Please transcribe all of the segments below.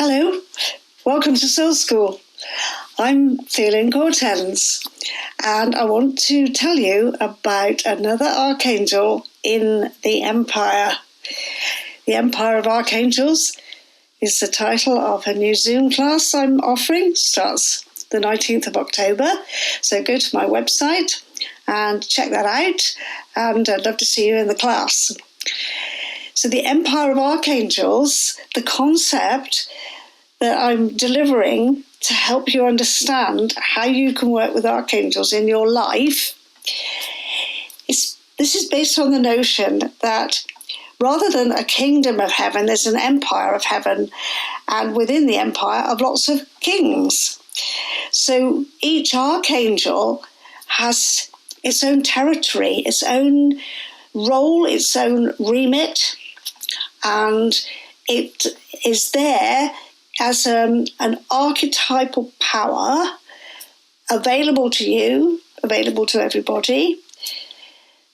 Hello, welcome to SoulSchool. I'm Theolyn Cortens, and I want to tell you about another Archangel in the Empire. The Empire of Archangels is the title of a new Zoom class I'm offering. Starts the 19th of October, so go to my website and check that out, and I'd love to see you in the class. So the Empire of Archangels, the concept that I'm delivering to help you understand how you can work with archangels in your life, this is based on the notion that rather than a kingdom of heaven, there's an empire of heaven, and within the empire of lots of kings. So each archangel has its own territory, its own role, its own remit, and it is there as an archetypal power available to you, available to everybody.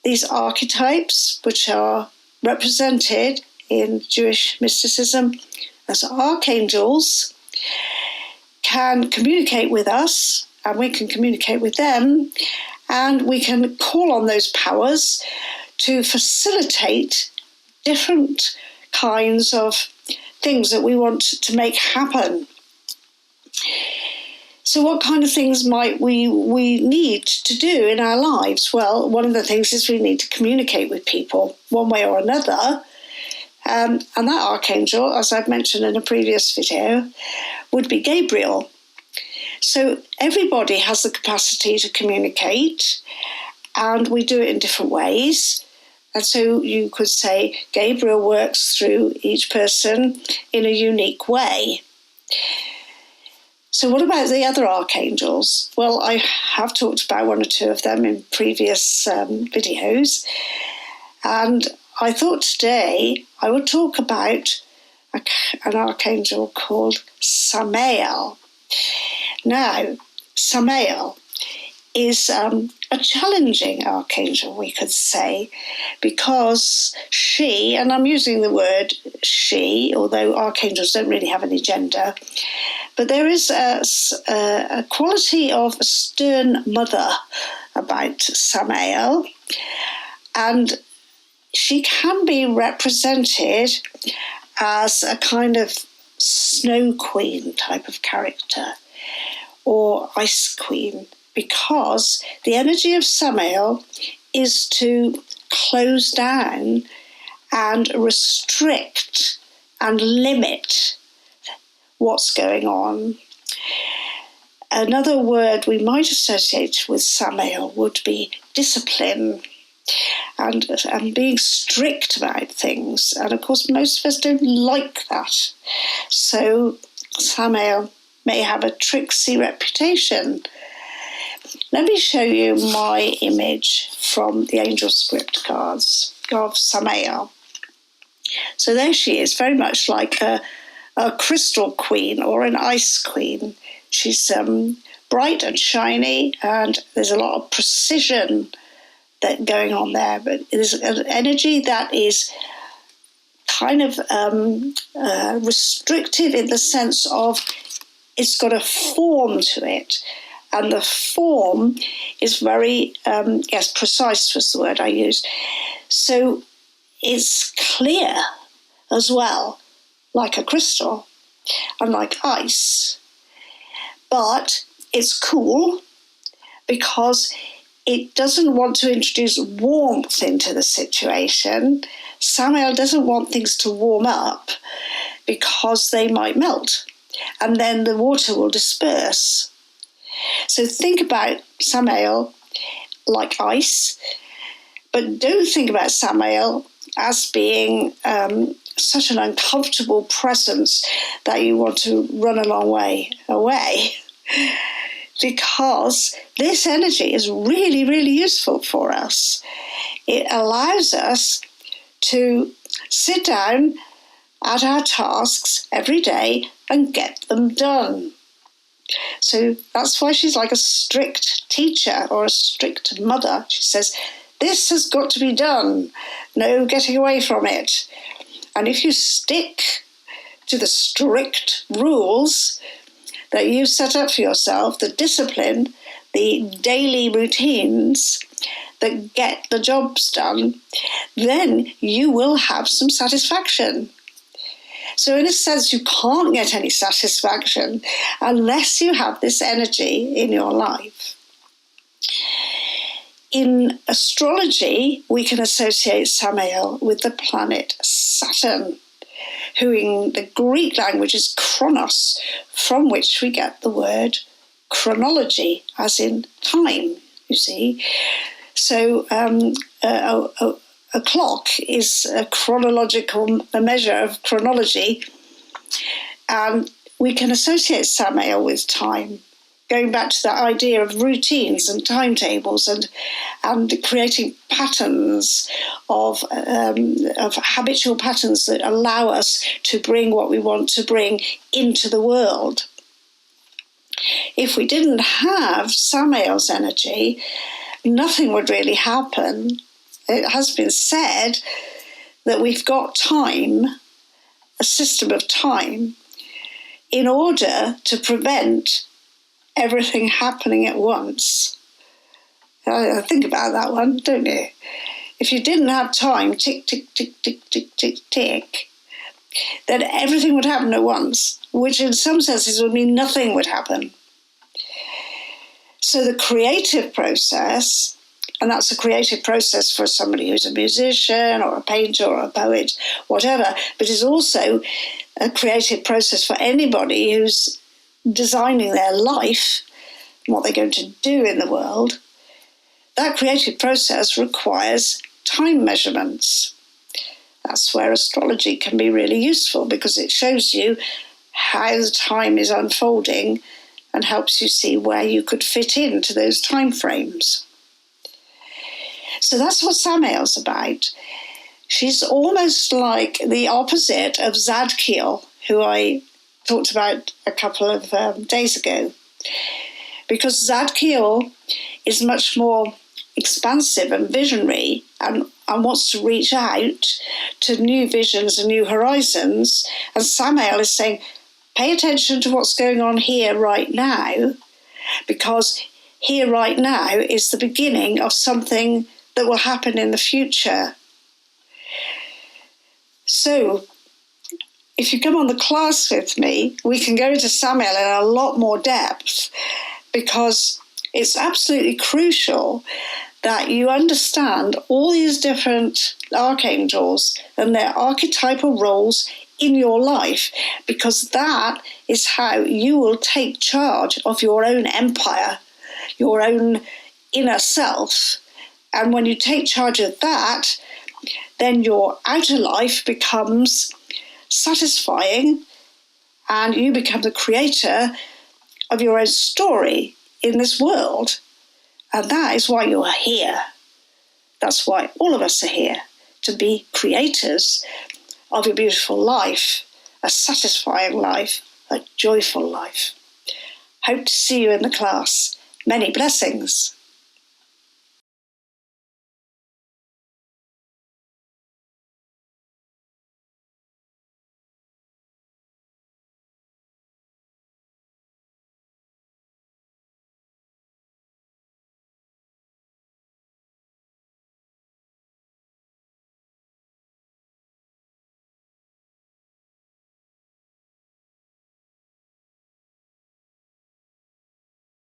These archetypes, which are represented in Jewish mysticism as archangels, can communicate with us, and we can communicate with them, and we can call on those powers to facilitate different kinds of things that we want to make happen. So what kind of things might we need to do in our lives? Well, one of the things is we need to communicate with people one way or another. And that archangel, as I've mentioned in a previous video, would be Gabriel. So everybody has the capacity to communicate, and we do it in different ways. And so you could say Gabriel works through each person in a unique way. So what about the other archangels? Well, I have talked about one or two of them in previous videos. And I thought today I would talk about an archangel called Samael. Now, Samael is a challenging archangel, we could say, because she, and I'm using the word she, although archangels don't really have any gender, but there is a quality of stern mother about Samael, and she can be represented as a kind of snow queen type of character, or ice queen, because the energy of Samael is to close down and restrict and limit what's going on. Another word we might associate with Samael would be discipline and being strict about things. And of course, most of us don't like that. So Samael may have a tricksy reputation. Let me show you my image from the angel script cards of Samael. So there she is, very much like a crystal queen or an ice queen. She's bright and shiny, and there's a lot of precision that going on there. But there's an energy that is kind of restrictive in the sense of it's got a form to it. And the form is very, precise was the word I used. So it's clear as well, like a crystal and like ice. But it's cool because it doesn't want to introduce warmth into the situation. Samael doesn't want things to warm up because they might melt, and then the water will disperse. So think about Samael like ice, but don't think about Samael as being such an uncomfortable presence that you want to run a long way away, because this energy is really, really useful for us. It allows us to sit down at our tasks every day and get them done. So that's why she's like a strict teacher or a strict mother. She says, this has got to be done. No getting away from it. And if you stick to the strict rules that you set up for yourself, the discipline, the daily routines that get the jobs done, then you will have some satisfaction. So in a sense, you can't get any satisfaction unless you have this energy in your life. In astrology, we can associate Samael with the planet Saturn, who in the Greek language is chronos, from which we get the word chronology, as in time, you see. So a clock is a measure of chronology, and we can associate Samael with time, going back to that idea of routines and timetables and creating patterns of habitual patterns that allow us to bring what we want to bring into the world. If we didn't have Samael's energy, nothing would really happen. It has been said that we've got time, a system of time, in order to prevent everything happening at once. I think about that one, don't you? If you didn't have time, tick, tick, tick, tick, tick, tick, tick, then everything would happen at once, which in some senses would mean nothing would happen. So the creative process, and that's a creative process for somebody who's a musician or a painter or a poet, whatever, but it's also a creative process for anybody who's designing their life, what they're going to do in the world. That creative process requires time measurements. That's where astrology can be really useful, because it shows you how the time is unfolding and helps you see where you could fit into those time frames. So that's what Samael's about. She's almost like the opposite of Zadkiel, who I talked about a couple of days ago, because Zadkiel is much more expansive and visionary and wants to reach out to new visions and new horizons. And Samael is saying, pay attention to what's going on here right now, because here right now is the beginning of something that will happen in the future. So if you come on the class with me, we can go into Samael in a lot more depth, because it's absolutely crucial that you understand all these different archangels and their archetypal roles in your life, because that is how you will take charge of your own empire, your own inner self. And when you take charge of that, then your outer life becomes satisfying and you become the creator of your own story in this world. And that is why you are here. That's why all of us are here, to be creators of a beautiful life, a satisfying life, a joyful life. Hope to see you in the class. Many blessings.